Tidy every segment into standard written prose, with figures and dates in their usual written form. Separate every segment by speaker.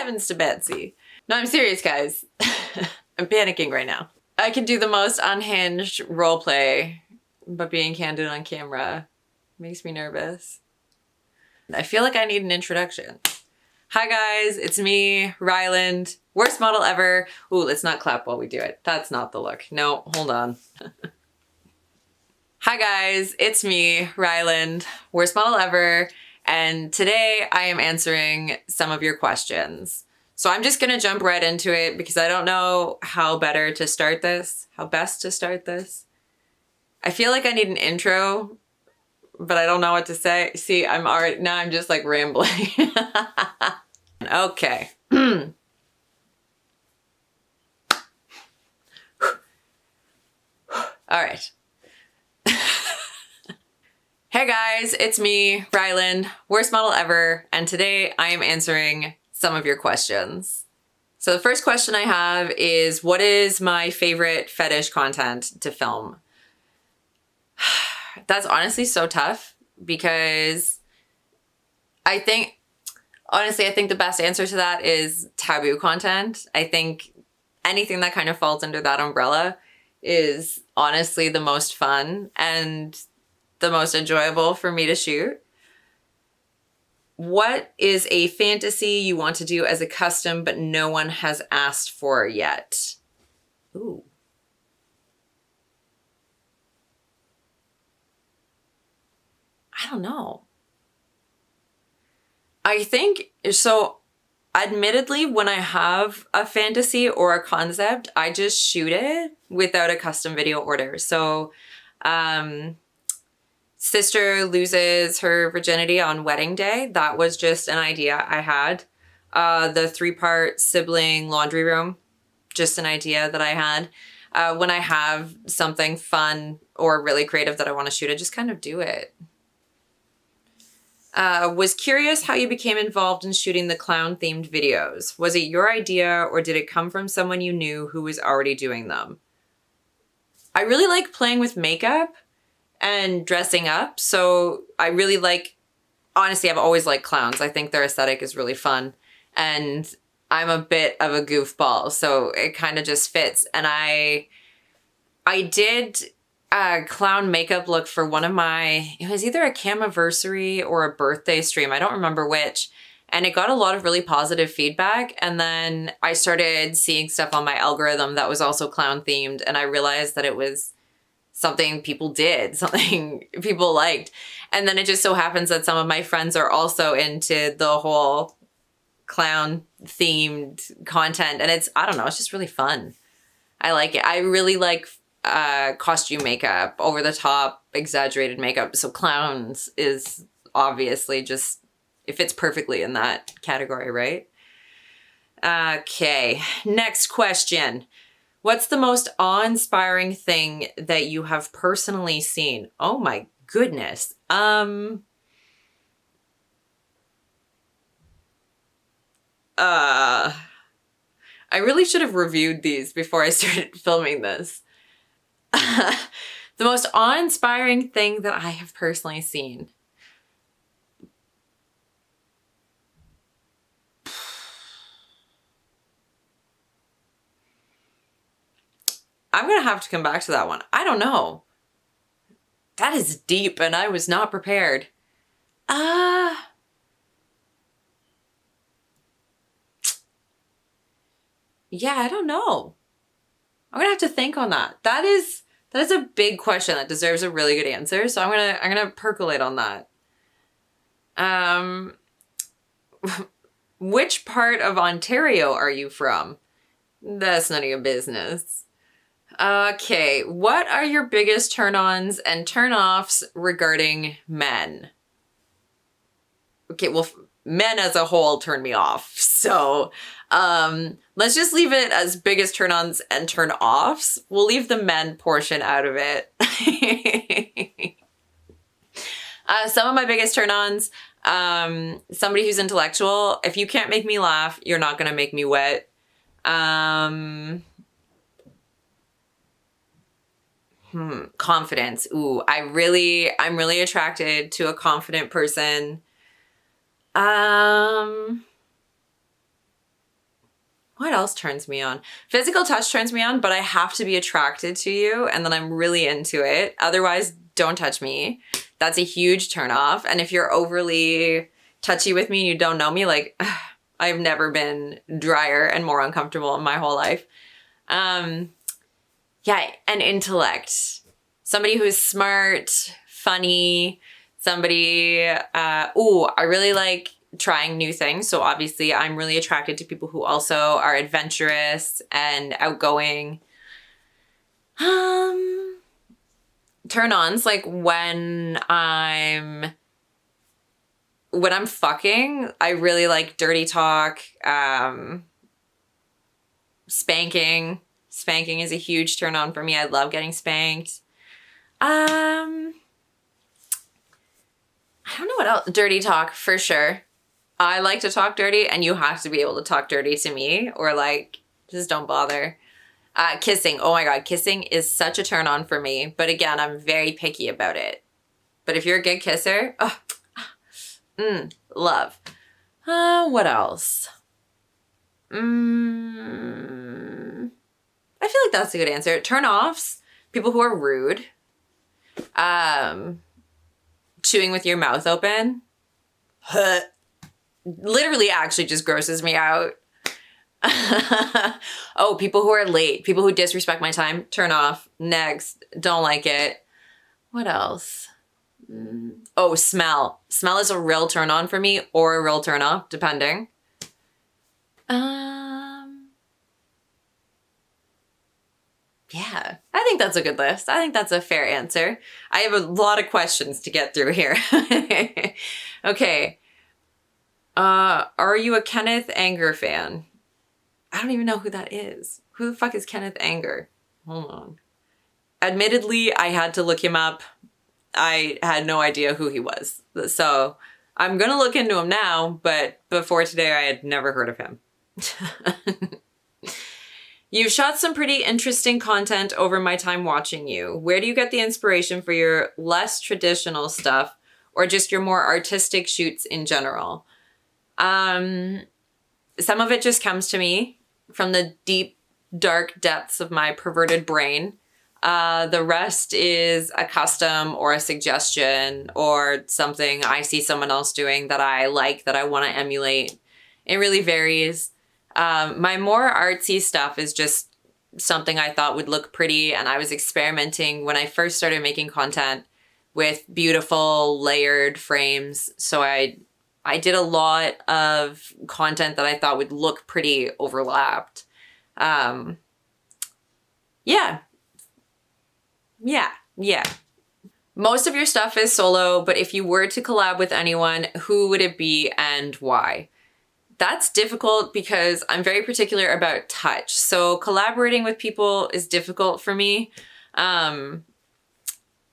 Speaker 1: Heavens to Betsy. No, I'm serious, guys. I'm panicking right now. I can do the most unhinged roleplay, but being candid on camera makes me nervous. I feel like I need an introduction. Hi guys, it's me, Ryland. Worst model ever. Ooh, let's not clap while we do it. That's not the look. No, hold on. Hi guys, it's me, Ryland. Worst model ever. And today I am answering some of your questions. So I'm just gonna jump right into it because I don't know how best to start this. I feel like I need an intro, but I don't know what to say. See, now I'm just like rambling. Okay. All right. Hey guys, it's me, Ryland, worst model ever, and today I am answering some of your questions. So the first question I have is, what is my favorite fetish content to film? That's honestly so tough because honestly, I think the best answer to that is taboo content. I think anything that kind of falls under that umbrella is honestly the most fun and the most enjoyable for me to shoot. What is a fantasy you want to do as a custom but no one has asked for yet? Ooh. I don't know. I think, so admittedly, when I have a fantasy or a concept, I just shoot it without a custom video order. So, sister loses her virginity on wedding day. That was just an idea I had. The 3-part sibling laundry room, just an idea that I had. When I have something fun or really creative that I want to shoot, I just kind of do it. Was curious how you became involved in shooting the clown-themed videos. Was it your idea or did it come from someone you knew who was already doing them? I really like playing with makeup and dressing up. So I really like, honestly, I've always liked clowns. I think their aesthetic is really fun. And I'm a bit of a goofball, so it kind of just fits. And I did a clown makeup look for one of it was either a camiversary or a birthday stream. I don't remember which. And it got a lot of really positive feedback. And then I started seeing stuff on my algorithm that was also clown themed. And I realized that it was something people did, something people liked. And then it just so happens that some of my friends are also into the whole clown themed content. And I don't know, it's just really fun. I like it. I really like costume makeup, over the top, exaggerated makeup. So clowns is obviously just, it fits perfectly in that category, right? Okay, next question. What's the most awe-inspiring thing that you have personally seen? Oh my goodness. I really should have reviewed these before I started filming this. The most awe-inspiring thing that I have personally seen. I'm going to have to come back to that one. I don't know. That is deep and I was not prepared. Yeah, I don't know. I'm going to have to think on that. That is a big question that deserves a really good answer. So I'm going to percolate on that. Which part of Ontario are you from? That's none of your business. Okay, what are your biggest turn-ons and turn-offs regarding men? Okay, well, men as a whole turn me off. So, let's just leave it as biggest turn-ons and turn-offs. We'll leave the men portion out of it. Some of my biggest turn-ons, somebody who's intellectual. If you can't make me laugh, you're not gonna make me wet. Confidence. Ooh, I'm really attracted to a confident person. What else turns me on? Physical touch turns me on, but I have to be attracted to you and then I'm really into it. Otherwise, don't touch me. That's a huge turn off. And if you're overly touchy with me and you don't know me, like I've never been drier and more uncomfortable in my whole life. Yeah, and intellect. Somebody who's smart, funny, somebody, I really like trying new things. So obviously I'm really attracted to people who also are adventurous and outgoing. Turn-ons, like when I'm fucking, I really like dirty talk, spanking. Spanking is a huge turn on for me. I love getting spanked. I don't know what else. Dirty talk, for sure. I like to talk dirty and you have to be able to talk dirty to me or like, just don't bother. Kissing. Oh my God. Kissing is such a turn on for me. But again, I'm very picky about it. But if you're a good kisser, love. What else? I feel like that's a good answer. Turn offs. People who are rude. Chewing with your mouth open. Literally actually just grosses me out. Oh, people who are late. People who disrespect my time. Turn off. Next. Don't like it. What else? Oh, smell. Smell is a real turn on for me or a real turn off, depending. Yeah, I think that's a good list. I think that's a fair answer. I have a lot of questions to get through here. Okay. Are you a Kenneth Anger fan? I don't even know who that is. Who the fuck is Kenneth Anger? Hold on. Admittedly, I had to look him up. I had no idea who he was. So I'm going to look into him now, but before today, I had never heard of him. You've shot some pretty interesting content over my time watching you. Where do you get the inspiration for your less traditional stuff or just your more artistic shoots in general? Some of it just comes to me from the deep, dark depths of my perverted brain. The rest is a custom or a suggestion or something I see someone else doing that I like, that I want to emulate. It really varies. My more artsy stuff is just something I thought would look pretty, and I was experimenting when I first started making content with beautiful layered frames. So I did a lot of content that I thought would look pretty overlapped. Yeah. Most of your stuff is solo, but if you were to collab with anyone, who would it be and why? That's difficult because I'm very particular about touch. So collaborating with people is difficult for me.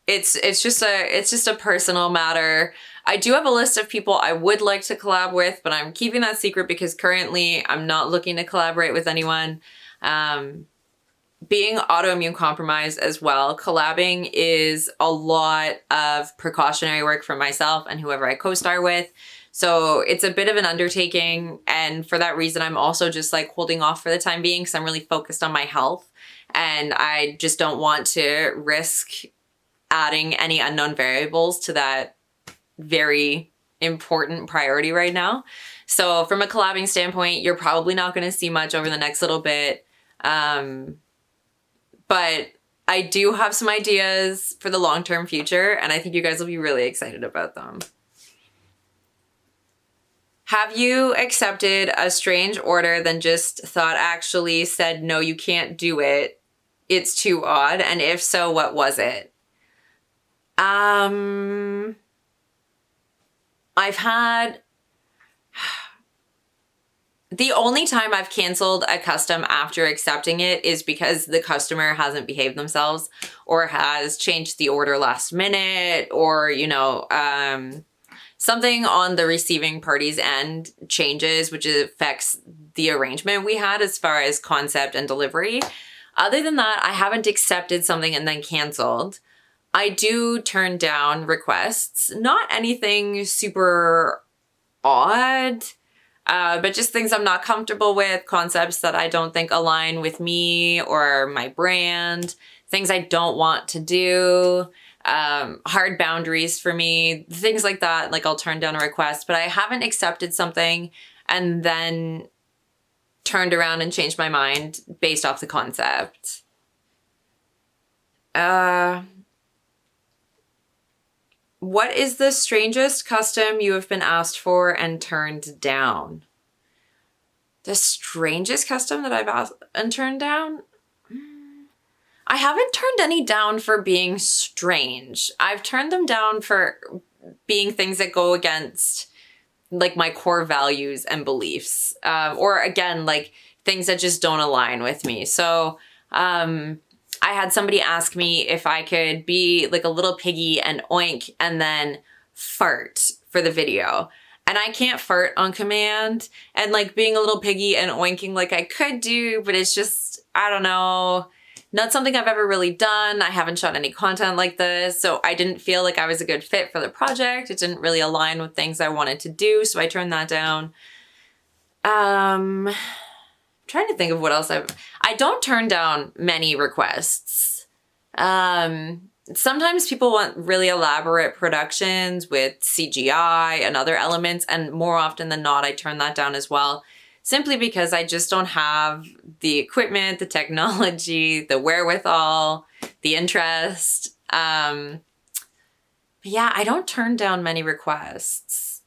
Speaker 1: It's just a personal matter. I do have a list of people I would like to collab with, but I'm keeping that secret because currently I'm not looking to collaborate with anyone. Being autoimmune compromised as well, collabing is a lot of precautionary work for myself and whoever I co-star with. So it's a bit of an undertaking. And for that reason, I'm also just like holding off for the time being because I'm really focused on my health. And I just don't want to risk adding any unknown variables to that very important priority right now. So from a collabing standpoint, you're probably not going to see much over the next little bit. But I do have some ideas for the long-term future, and I think you guys will be really excited about them. Have you accepted a strange order then just thought actually said, no, you can't do it. It's too odd. And if so, what was it? I've had... The only time I've canceled a custom after accepting it is because the customer hasn't behaved themselves or has changed the order last minute or, something on the receiving party's end changes, which affects the arrangement we had as far as concept and delivery. Other than that, I haven't accepted something and then canceled. I do turn down requests, not anything super odd. But just things I'm not comfortable with, concepts that I don't think align with me or my brand, things I don't want to do, hard boundaries for me, things like that. Like I'll turn down a request, but I haven't accepted something and then turned around and changed my mind based off the concept. What is the strangest custom you have been asked for and turned down? The strangest custom that I've asked and turned down? I haven't turned any down for being strange. I've turned them down for being things that go against like my core values and beliefs. Or again, like things that just don't align with me. So I had somebody ask me if I could be like a little piggy and oink and then fart for the video. And I can't fart on command. And like being a little piggy and oinking like I could do, but it's just, I don't know, not something I've ever really done. I haven't shot any content like this. So I didn't feel like I was a good fit for the project. It didn't really align with things I wanted to do. So I turned that down. Trying to think of what else I don't turn down many requests. Sometimes people want really elaborate productions with CGI and other elements, and more often than not, I turn that down as well, simply because I just don't have the equipment, the technology, the wherewithal, the interest. But yeah, I don't turn down many requests.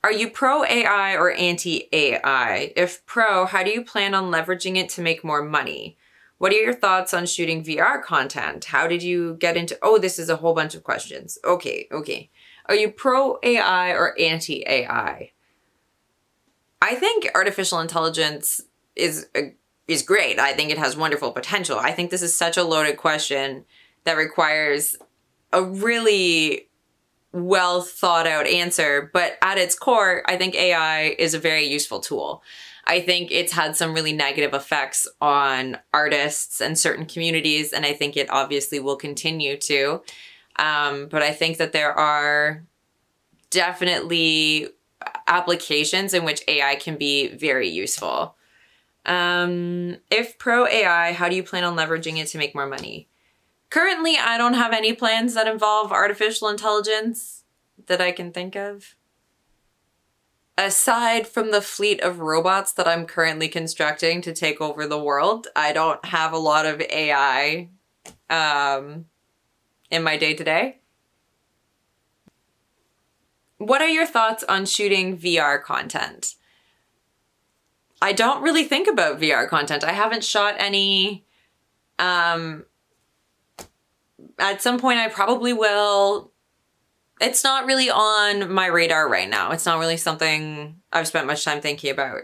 Speaker 1: Are you pro AI or anti AI? If pro, how do you plan on leveraging it to make more money? What are your thoughts on shooting VR content? How did you get into, oh, this is a whole bunch of questions. Okay. Are you pro AI or anti AI? I think artificial intelligence is great. I think it has wonderful potential. I think this is such a loaded question that requires a really well thought out answer, but at its core, I think AI is a very useful tool. I think it's had some really negative effects on artists and certain communities, and I think it obviously will continue to. But I think that there are definitely applications in which AI can be very useful. If pro AI, how do you plan on leveraging it to make more money? Currently, I don't have any plans that involve artificial intelligence that I can think of. Aside from the fleet of robots that I'm currently constructing to take over the world, I don't have a lot of AI in my day-to-day. What are your thoughts on shooting VR content? I don't really think about VR content. I haven't shot any. At some point I probably will. It's not really on my radar right now. It's not really something I've spent much time thinking about.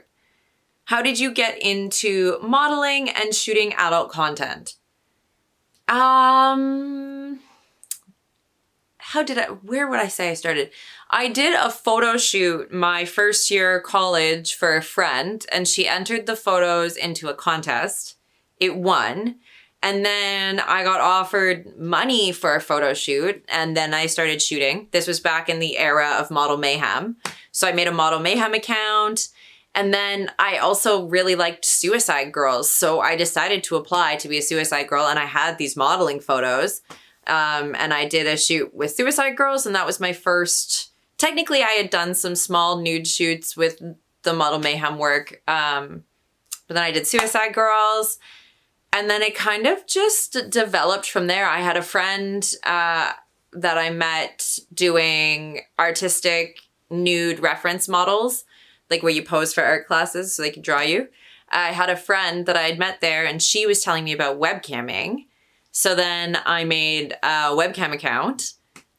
Speaker 1: How did you get into modeling and shooting adult content? Where would I say I started? I did a photo shoot my first year college for a friend, and she entered the photos into a contest. It won. And then I got offered money for a photo shoot, and then I started shooting. This was back in the era of Model Mayhem. So I made a Model Mayhem account. And then I also really liked Suicide Girls. So I decided to apply to be a Suicide Girl, and I had these modeling photos. And I did a shoot with Suicide Girls, and that was my first. Technically, I had done some small nude shoots with the Model Mayhem work. But then I did Suicide Girls. And then it kind of just developed from there. I had a friend that I met doing artistic nude reference models, like where you pose for art classes so they could draw you. I had a friend that I had met there, and she was telling me about webcamming. So then I made a webcam account,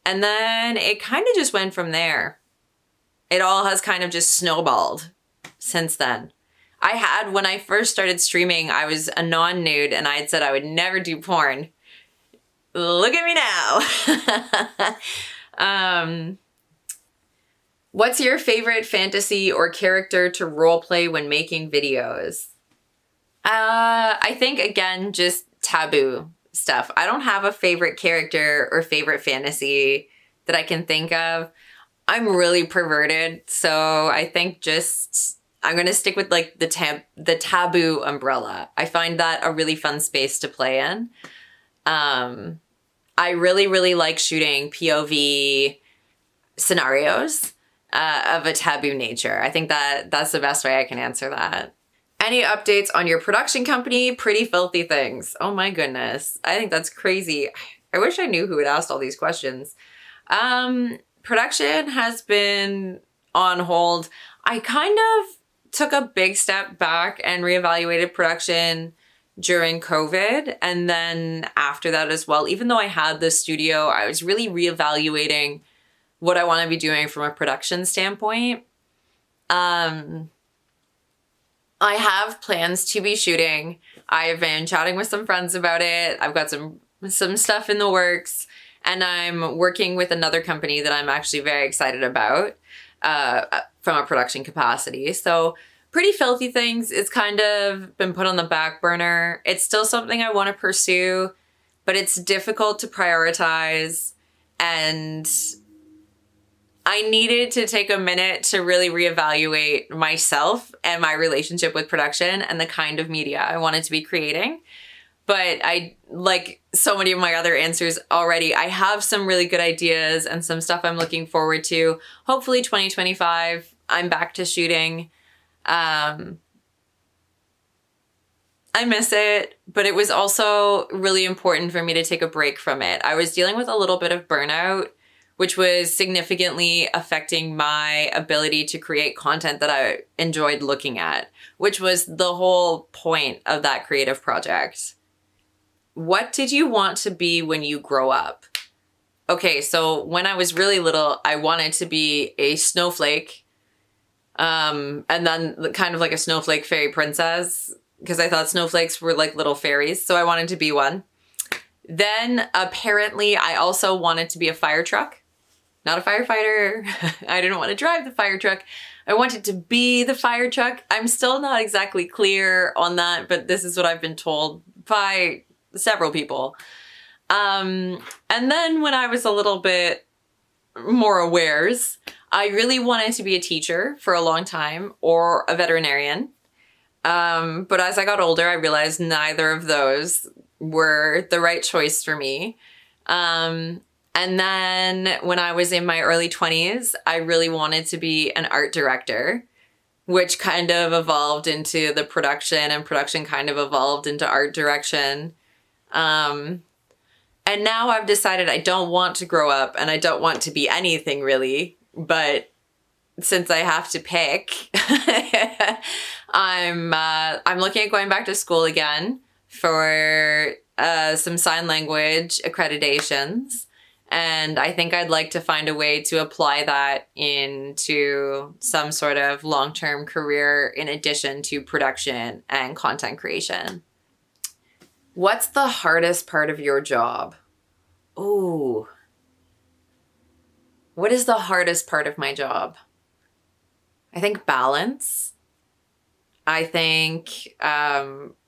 Speaker 1: and then it kind of just went from there. It all has kind of just snowballed since then. When I first started streaming, I was a non-nude, and I had said I would never do porn. Look at me now. What's your favorite fantasy or character to roleplay when making videos? I think, again, just taboo stuff. I don't have a favorite character or favorite fantasy that I can think of. I'm really perverted, so I think I'm gonna stick with like the taboo umbrella. I find that a really fun space to play in. I really, really like shooting POV scenarios of a taboo nature. I think that's the best way I can answer that. Any updates on your production company? Pretty Filthy Things. Oh my goodness. I think that's crazy. I wish I knew who had asked all these questions. Production has been on hold. I kind of took a big step back and reevaluated production during COVID. And then after that as well, even though I had the studio, I was really reevaluating what I want to be doing from a production standpoint. I have plans to be shooting. I've been chatting with some friends about it. I've got some stuff in the works, and I'm working with another company that I'm actually very excited about from a production capacity. So Pretty Filthy Things is kind of been put on the back burner. It's still something I want to pursue, but it's difficult to prioritize, and I needed to take a minute to really reevaluate myself and my relationship with production and the kind of media I wanted to be creating. But I, like so many of my other answers already, I have some really good ideas and some stuff I'm looking forward to. Hopefully 2025, I'm back to shooting. I miss it, but it was also really important for me to take a break from it. I was dealing with a little bit of burnout, which was significantly affecting my ability to create content that I enjoyed looking at, which was the whole point of that creative project. What did you want to be when you grow up? Okay, so when I was really little, I wanted to be a snowflake, and then kind of like a snowflake fairy princess, because I thought snowflakes were like little fairies, so I wanted to be one. Then apparently I also wanted to be a fire truck. Not a firefighter. I didn't want to drive the fire truck. I wanted to be the fire truck. I'm still not exactly clear on that, but this is what I've been told by several people. And then when I was a little bit more awares, I really wanted to be a teacher for a long time, or a veterinarian. But as I got older, I realized neither of those were the right choice for me. And then when I was in my early 20s, I really wanted to be an art director, which kind of evolved into the production, and production kind of evolved into art direction. And now I've decided I don't want to grow up, and I don't want to be anything really, but since I have to pick, I'm looking at going back to school again for some sign language accreditations. And I think I'd like to find a way to apply that into some sort of long-term career in addition to production and content creation. What's the hardest part of your job? Ooh. What is the hardest part of my job? I think balance. I think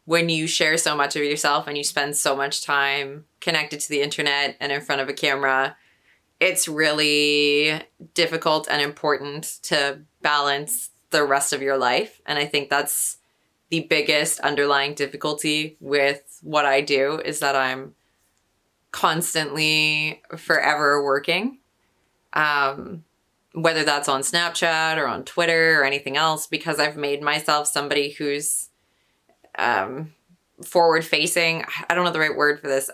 Speaker 1: when you share so much of yourself and you spend so much time connected to the internet and in front of a camera, it's really difficult and important to balance the rest of your life. And I think that's the biggest underlying difficulty with what I do, is that I'm constantly forever working. Whether that's on Snapchat or on Twitter or anything else, because I've made myself somebody who's forward facing. I don't know the right word for this.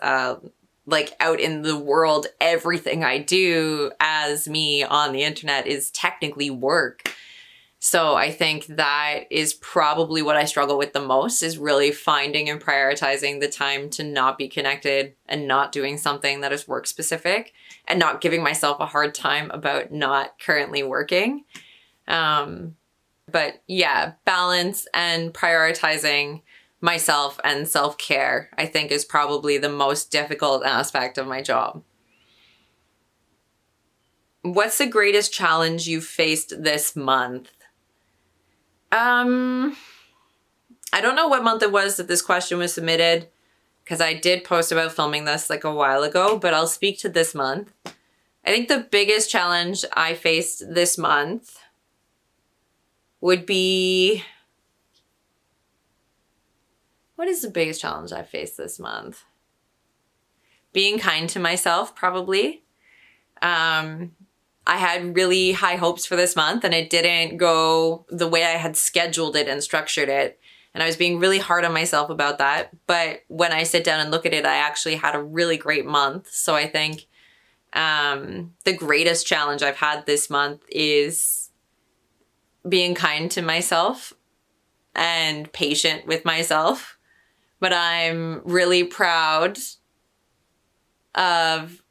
Speaker 1: Like out in the world, everything I do as me on the internet is technically work. So I think that is probably what I struggle with the most, is really finding and prioritizing the time to not be connected and not doing something that is work specific, and not giving myself a hard time about not currently working. But yeah, balance and prioritizing myself and self-care, I think, is probably the most difficult aspect of my job. What's the greatest challenge you've faced this month? I don't know what month it was that this question was submitted, because I did post about filming this like a while ago, but I'll speak to this month. I think the biggest challenge I faced this month would be... What is the biggest challenge I faced this month? Being kind to myself, probably. I had really high hopes for this month and it didn't go the way I had scheduled it and structured it. And I was being really hard on myself about that. But when I sit down and look at it, I actually had a really great month. So I think the greatest challenge I've had this month is being kind to myself and patient with myself. But I'm really proud of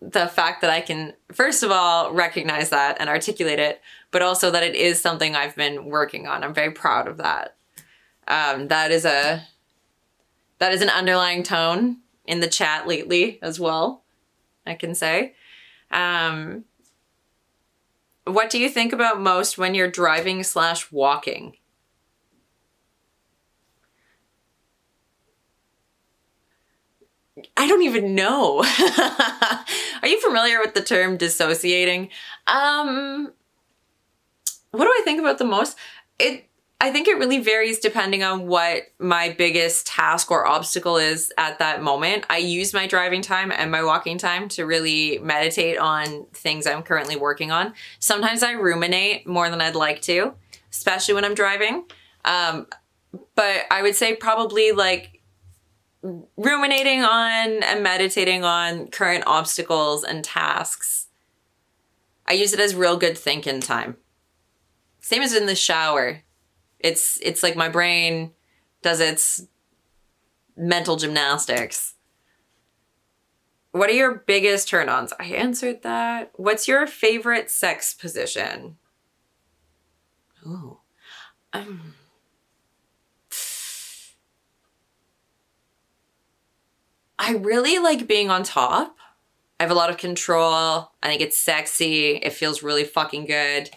Speaker 1: the fact that I can, first of all, recognize that and articulate it, but also that it is something I've been working on. I'm very proud of that. That is an underlying tone in the chat lately as well, I can say. What do you think about most when you're driving/walking? I don't even know. Are you familiar with the term dissociating? What do I think about the most? I think it really varies depending on what my biggest task or obstacle is at that moment. I use my driving time and my walking time to really meditate on things I'm currently working on. Sometimes I ruminate more than I'd like to, especially when I'm driving. But I would say probably like ruminating on and meditating on current obstacles and tasks. I use it as real good thinking time. Same as in the shower. It's like my brain does its mental gymnastics. What are your biggest turn-ons? I answered that. What's your favorite sex position? Ooh. I really like being on top. I have a lot of control. I think it's sexy. It feels really fucking good.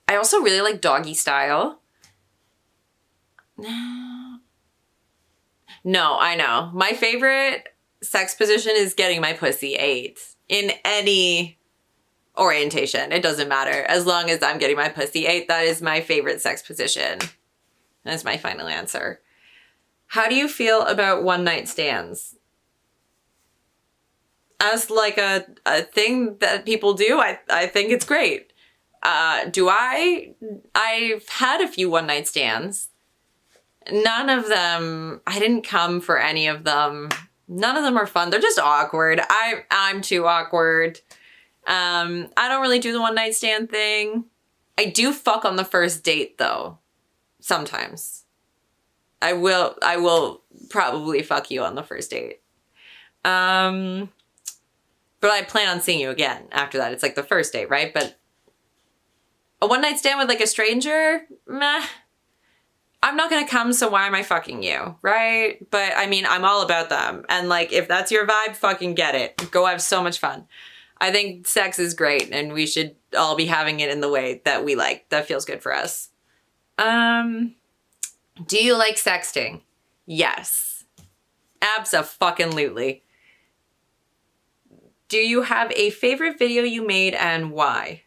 Speaker 1: I also really like doggy style. No, I know. My favorite sex position is getting my pussy ate in any orientation. It doesn't matter. As long as I'm getting my pussy ate, that is my favorite sex position. That's my final answer. How do you feel about one-night stands? As like a thing that people do, I think it's great. I've had a few one-night stands. None of them, I didn't come for any of them. None of them are fun. They're just awkward. I'm too awkward. I don't really do the one-night stand thing. I do fuck on the first date though. Sometimes. I will probably fuck you on the first date. But I plan on seeing you again after that. It's like the first date, right? But a one-night stand with like a stranger, meh. I'm not gonna come, so why am I fucking you, right? But I mean, I'm all about them. And like, if that's your vibe, fucking get it. Go have so much fun. I think sex is great and we should all be having it in the way that we like, that feels good for us. Do you like sexting? Yes. Abso-fucking-lutely. Do you have a favorite video you made and why?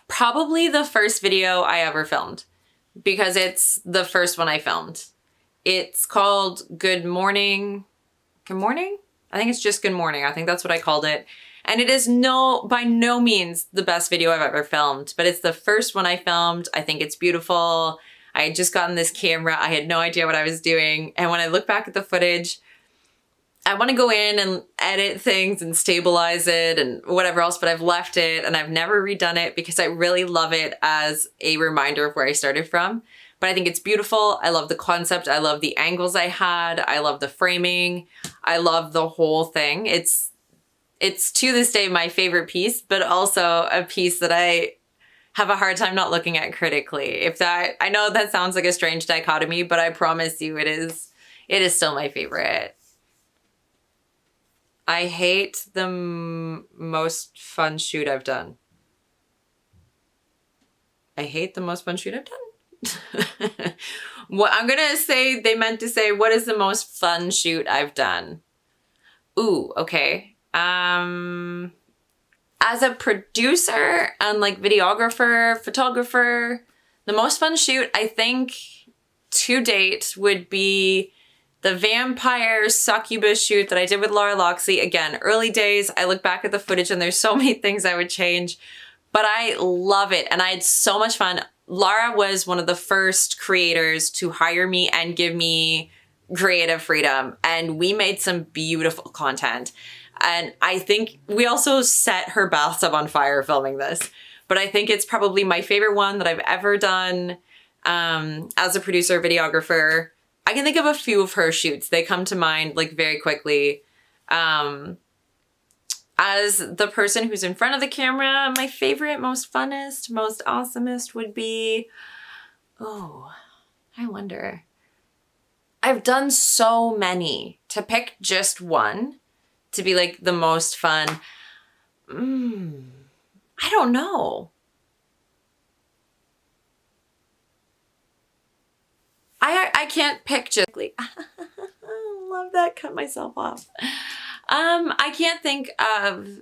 Speaker 1: Probably the first video I ever filmed because it's the first one I filmed. It's called Good Morning. Good Morning? I think it's just Good Morning. I think that's what I called it. And it is by no means the best video I've ever filmed, but it's the first one I filmed. I think it's beautiful. I had just gotten this camera. I had no idea what I was doing. And when I look back at the footage, I want to go in and edit things and stabilize it and whatever else, but I've left it and I've never redone it because I really love it as a reminder of where I started from. But I think it's beautiful. I love the concept. I love the angles I had. I love the framing. I love the whole thing. It's to this day my favorite piece, but also a piece that I have a hard time not looking at critically. I know that sounds like a strange dichotomy, but I promise you it is still my favorite. I hate the most fun shoot I've done. I hate the most fun shoot I've done. What I'm gonna say, they meant to say, what is the most fun shoot I've done? Ooh, okay. As a producer and like videographer, photographer, the most fun shoot I think to date would be the vampire succubus shoot that I did with Laura Loxley. Again, early days, I look back at the footage and there's so many things I would change, but I love it and I had so much fun. Laura was one of the first creators to hire me and give me creative freedom, and we made some beautiful content. And I think we also set her bathtub on fire filming this, but I think it's probably my favorite one that I've ever done as a producer, videographer. I can think of a few of her shoots. They come to mind like very quickly. As the person who's in front of the camera, my favorite, most funnest, most awesomest would be, oh, I wonder. I've done so many. To pick just one to be like the most fun, I don't know. I can't pick just love that, cut myself off. I can't think of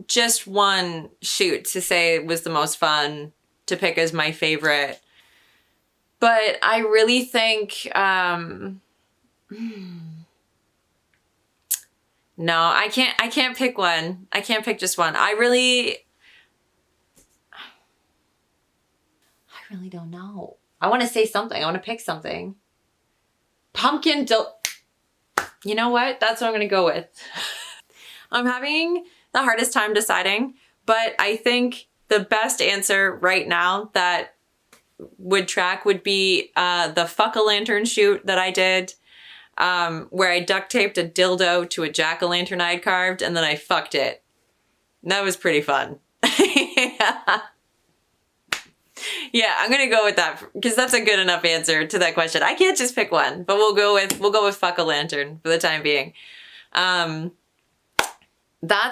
Speaker 1: just one shoot to say was the most fun to pick as my favorite. But I really think, no, I can't pick one. I can't pick just one. I really don't know. I want to say something. I want to pick something. You know what? That's what I'm going to go with. I'm having the hardest time deciding, but I think the best answer right now that would track would be the fuck-a-lantern shoot that I did, where I duct taped a dildo to a jack-o'-lantern I had carved and then I fucked it. That was pretty fun. Yeah. Yeah, I'm gonna go with that because that's a good enough answer to that question. I can't just pick one, but we'll go with fuck-a-lantern for the time being. That's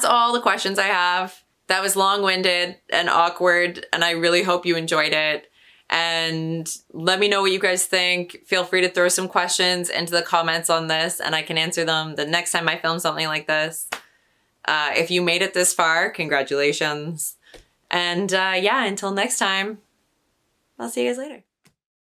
Speaker 1: all the questions I have. That was long-winded and awkward, and I really hope you enjoyed it. And let me know what you guys think. Feel free to throw some questions into the comments on this and I can answer them the next time I film something like this. If you made it this far, congratulations. And yeah, until next time, I'll see you guys later.